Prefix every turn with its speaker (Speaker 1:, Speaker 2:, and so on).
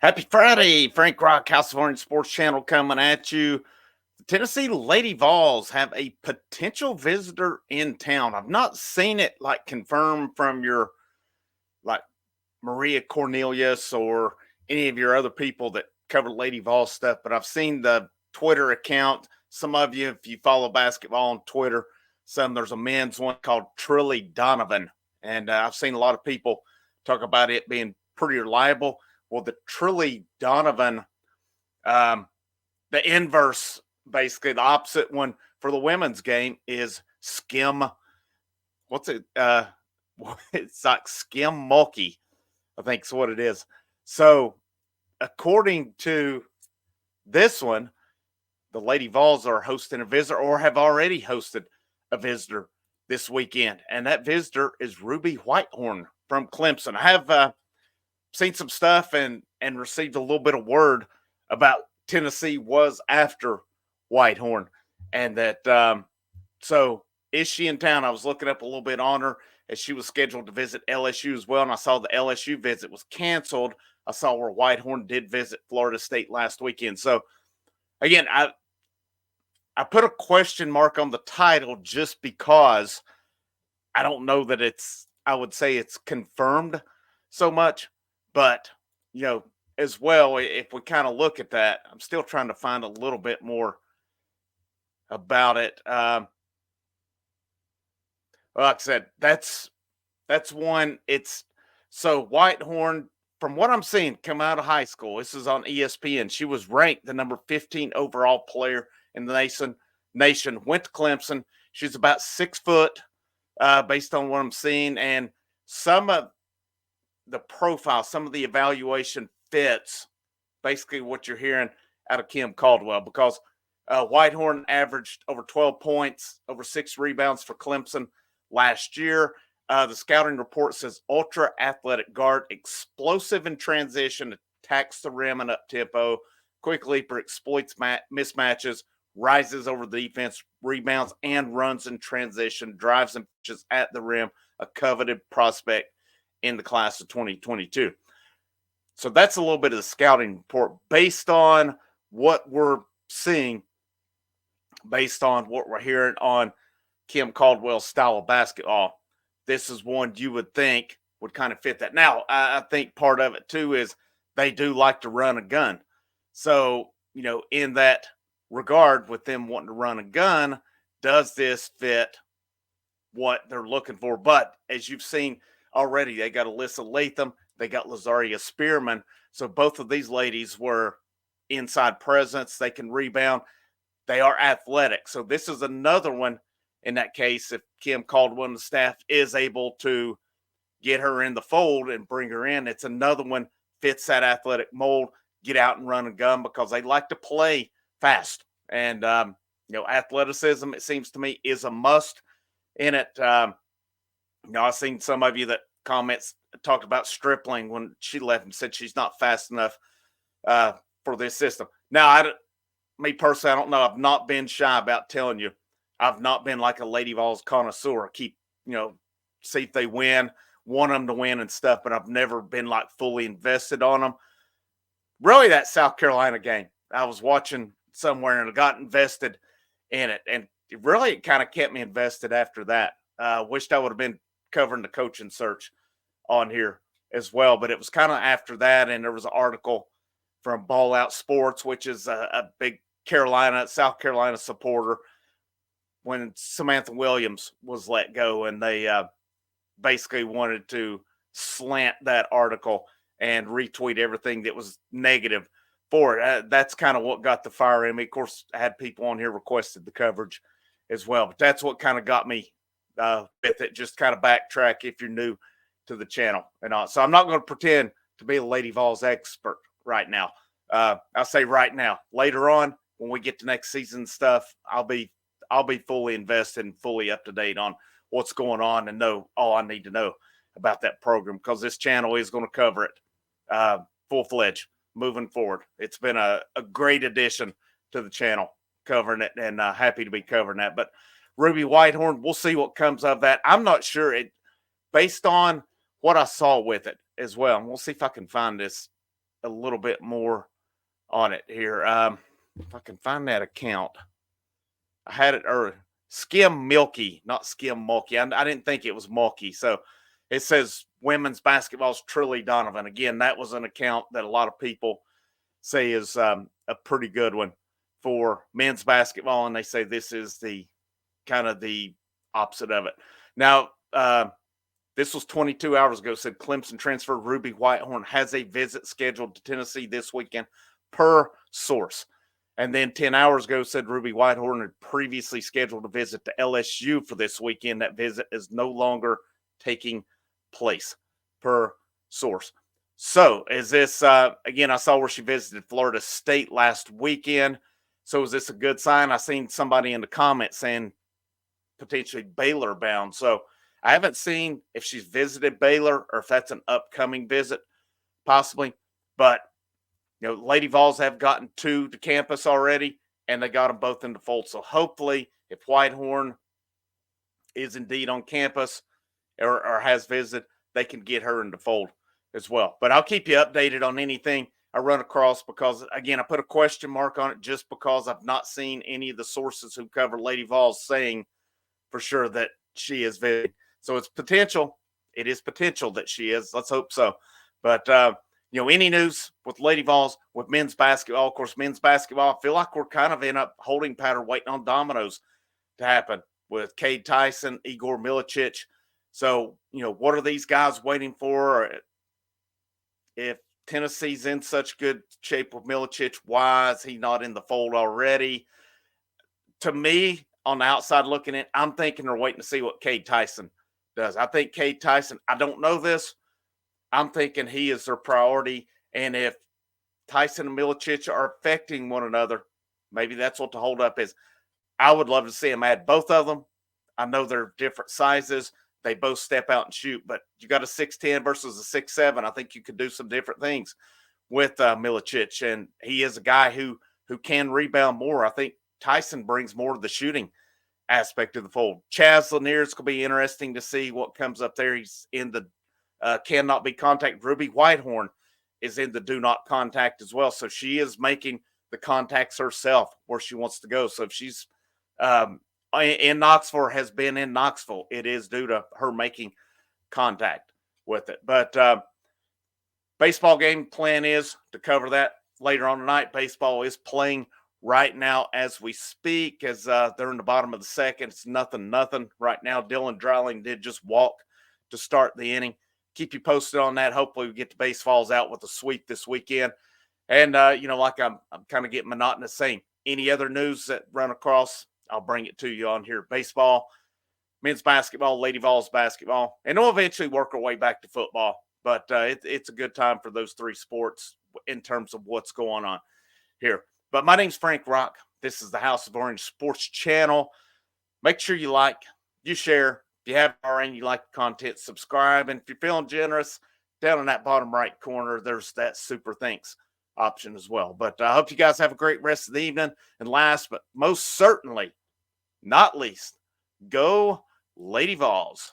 Speaker 1: Happy Friday, Frank Rock, House of Orange Sports Channel coming at you. The Tennessee Lady Vols have a potential visitor in town. I've not seen it like confirmed from your like Maria Cornelius or any of your other people that cover Lady Vols stuff, but I've seen the Twitter account. Some of you, if you follow basketball on Twitter, there's a men's one called Trilly Donovan, and I've seen a lot of people talk about it being pretty reliable. Well, the Trilly Donovan, um, the inverse, basically the opposite one for the women's game is skim. What's it? It's like skim mulkey, I think is what it is. So, according to this one, the Lady Vols are hosting a visitor or have already hosted a visitor this weekend, and that visitor is Ruby Whitehorn from Clemson. I have seen some stuff and received a little bit of word about Tennessee was after Whitehorn, and that so is she in town? I was looking up a little bit on her as she was scheduled to visit LSU as well, and I saw the LSU visit was canceled. I saw where Whitehorn did visit Florida State last weekend. So again, I put a question mark on the title just because I don't know that I would say it's confirmed so much, but as well, if we kind of look at that, I'm still trying to find a little bit more about it. Like I said, that's one. It's so Whitehorn, from what I'm seeing, come out of high school. This is on ESPN. She was ranked the number 15 overall player in the nation. Went to Clemson. She's about 6 foot, based on what I'm seeing, and some of the profile, some of the evaluation fits basically what you're hearing out of Kim Caldwell, because Whitehorn averaged over 12 points, over 6 rebounds for Clemson last year. The scouting report says ultra athletic guard, explosive in transition, attacks the rim and up tempo, quick leaper, exploits mismatches, rises over the defense, rebounds and runs in transition, drives and pitches at the rim, a coveted prospect in the class of 2022. So that's a little bit of the scouting report based on what we're seeing, based on what we're hearing on Kim Caldwell's style of basketball. This is one you would think would kind of fit that. Now, I think part of it too is they do like to run a gun. So, in that regard, with them wanting to run a gun, does this fit what they're looking for? But as you've seen already, they got Alyssa Latham, they got Lazaria Spearman. So both of these ladies were inside presence. They can rebound. They are athletic. So this is another one in that case, if Kim Caldwell and the staff is able to get her in the fold and bring her in, it's another one fits that athletic mold, get out and run a gun, because they like to play fast. And, athleticism, it seems to me, is a must in it. I've seen some of you that comments talked about Stripling when she left and said she's not fast enough for this system. Now, me personally, I don't know. I've not been shy about telling you. I've not been like a Lady Vols connoisseur. I keep, see if they win, want them to win and stuff, but I've never been like fully invested on them. Really, that South Carolina game, I was watching somewhere and I got invested in it. And it kind of kept me invested after that. Wished I would have been covering the coaching search on here as well, but it was kind of after that. And there was an article from Ball Out Sports, which is a big South Carolina supporter, when Samantha Williams was let go, and they basically wanted to slant that article and retweet everything that was negative for it. That's kind of what got the fire in me. Of course, I had people on here requested the coverage as well, but that's what kind of got me with it. Just kind of backtrack if you're new to the channel and all. So I'm not going to pretend to be a Lady Vols expert right now. I'll say right now. Later on, when we get to next season stuff, I'll be fully invested and fully up to date on what's going on and know all I need to know about that program, because this channel is going to cover it full-fledged moving forward. It's been a great addition to the channel covering it, and happy to be covering that. But Ruby Whitehorn, we'll see what comes of that. I'm not sure, based on what I saw with it as well. And we'll see if I can find this a little bit more on it here. If I can find that account, I had it earlier. Skim Milky, not Skim Mulkey. I didn't think it was Mulkey. So it says women's basketball's Trilly Donovan. Again, that was an account that a lot of people say is a pretty good one for men's basketball, and they say this is the kind of the opposite of it. Now, this was 22 hours ago. Said Clemson transfer Ruby Whitehorn has a visit scheduled to Tennessee this weekend, per source. And then 10 hours ago said Ruby Whitehorn had previously scheduled a visit to LSU for this weekend. That visit is no longer taking place, per source. So is this, again, I saw where she visited Florida State last weekend. So is this a good sign? I seen somebody in the comments saying potentially Baylor bound. So I haven't seen if she's visited Baylor or if that's an upcoming visit, possibly. But Lady Vols have gotten 2 to campus already, and they got them both in the fold. So hopefully, if Whitehorn is indeed on campus or has visited, they can get her in the fold as well. But I'll keep you updated on anything I run across because, again, I put a question mark on it just because I've not seen any of the sources who cover Lady Vols saying for sure that she is visiting. So it's potential. It is potential that she is. Let's hope so. But, any news with Lady Vols, with men's basketball, of course, men's basketball, I feel like we're kind of in a holding pattern waiting on dominoes to happen with Cade Tyson, Igor Milicic. So, what are these guys waiting for? If Tennessee's in such good shape with Milicic, why is he not in the fold already? To me, on the outside looking in, I'm thinking they're waiting to see what Cade Tyson does. I think Cade Tyson, I don't know this, I'm thinking he is their priority. And if Tyson and Milicic are affecting one another, maybe that's what the holdup is. I would love to see him add both of them. I know they're different sizes. They both step out and shoot, but you got a 6'10 versus a 6'7. I think you could do some different things with Milicic. And he is a guy who can rebound more. I think Tyson brings more to the shooting aspect of the fold. Chaz Lanier, it's going to be interesting to see what comes up there. He's in the cannot be contact. Ruby Whitehorn is in the do not contact as well. So she is making the contacts herself where she wants to go. So if she's in Knoxville, has been in Knoxville, it is due to her making contact with it. But baseball game plan is to cover that later on tonight. Baseball is playing right now as we speak, as they're in the bottom of the second. It's 0-0 right now. Dylan Dreiling did just walk to start the inning. Keep you posted on that. Hopefully we get the baseballs out with a sweep this weekend. And, like I'm kind of getting monotonous saying, any other news that run across, I'll bring it to you on here. Baseball, men's basketball, Lady Vols basketball, and we'll eventually work our way back to football. But it's a good time for those 3 sports in terms of what's going on here. But my name's Frank Rock. This is the House of Orange Sports Channel. Make sure you like, you share. If you haven't already, you like the content, subscribe. And if you're feeling generous, down in that bottom right corner, there's that super thanks option as well. But I hope you guys have a great rest of the evening. And last but most certainly not least, go Lady Vols.